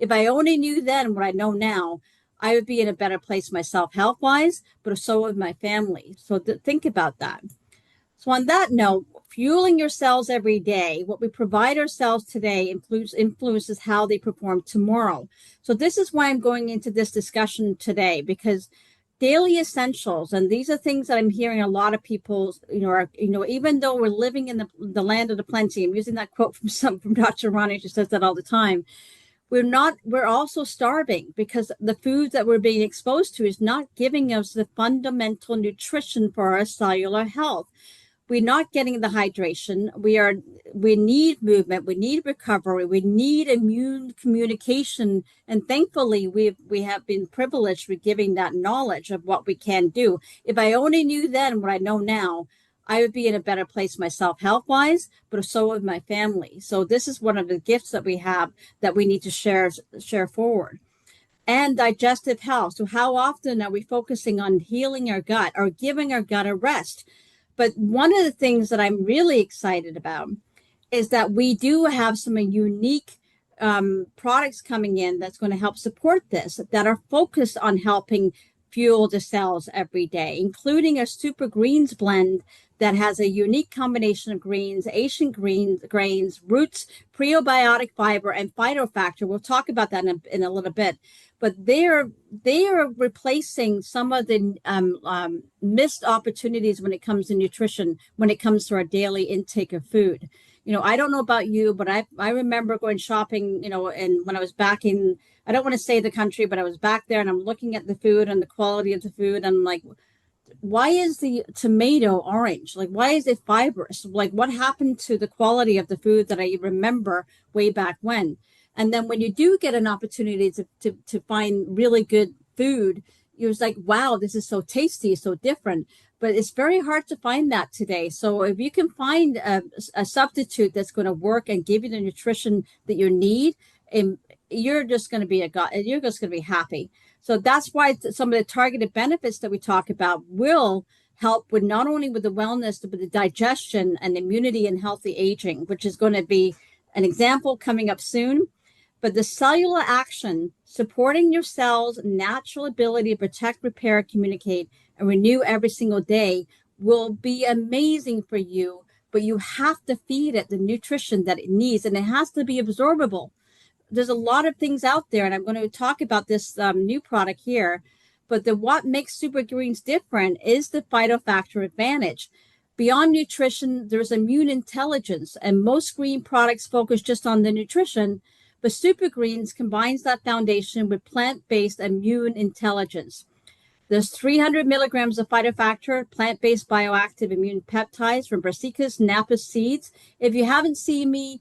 If I only knew then what I know now, I would be in a better place myself health wise, but so would my family. So think about that. So, on that note, fueling your cells every day, what we provide ourselves today influences how they perform tomorrow. So, this is why I'm going into this discussion today, because daily essentials, and these are things that I'm hearing a lot of people, even though we're living in the land of the plenty, I'm using that quote from Dr. Ronnie, she says that all the time. We're also starving because the food that we're being exposed to is not giving us the fundamental nutrition for our cellular health. We're not getting the hydration. We need movement, we need recovery, we need immune communication. And thankfully we have been privileged with giving that knowledge of what we can do. If I only knew then what I know now, I would be in a better place myself health wise, but so would my family. So this is one of the gifts that we have that we need to share forward. And digestive health. So how often are we focusing on healing our gut or giving our gut a rest? But one of the things that I'm really excited about is that we do have some unique products coming in that's going to help support this, that are focused on helping fuel the cells every day, including a super greens blend that has a unique combination of greens, Asian grains, roots, prebiotic fiber, and phytofactor. We'll talk about that in a little bit. But they are replacing some of the missed opportunities when it comes to nutrition, when it comes to our daily intake of food. I don't know about you, but I remember going shopping, and when I was back in, I don't want to say the country, but I was back there and I'm looking at the food and the quality of the food. And I'm like, why is the tomato orange? Like, why is it fibrous? Like, what happened to the quality of the food that I remember way back when? And then when you do get an opportunity to find really good food, you're like, wow, this is so tasty, so different. But it's very hard to find that today. So if you can find a substitute that's going to work and give you the nutrition that you need, and you're just going to be you're just going to be happy. So that's why some of the targeted benefits that we talk about will help with not only with the wellness, but the digestion and immunity and healthy aging, which is going to be an example coming up soon. But the cellular action supporting your cells' natural ability to protect, repair, communicate, and renew every single day will be amazing for you. But you have to feed it the nutrition that it needs, and it has to be absorbable. There's a lot of things out there, and I'm going to talk about this new product here. But what makes Super Greens different is the phytofactor advantage. Beyond nutrition, there's immune intelligence, and most green products focus just on the nutrition. But Super Greens combines that foundation with plant-based immune intelligence. There's 300 milligrams of phytofactor, plant-based bioactive immune peptides from brassicas, napa seeds. If you haven't seen me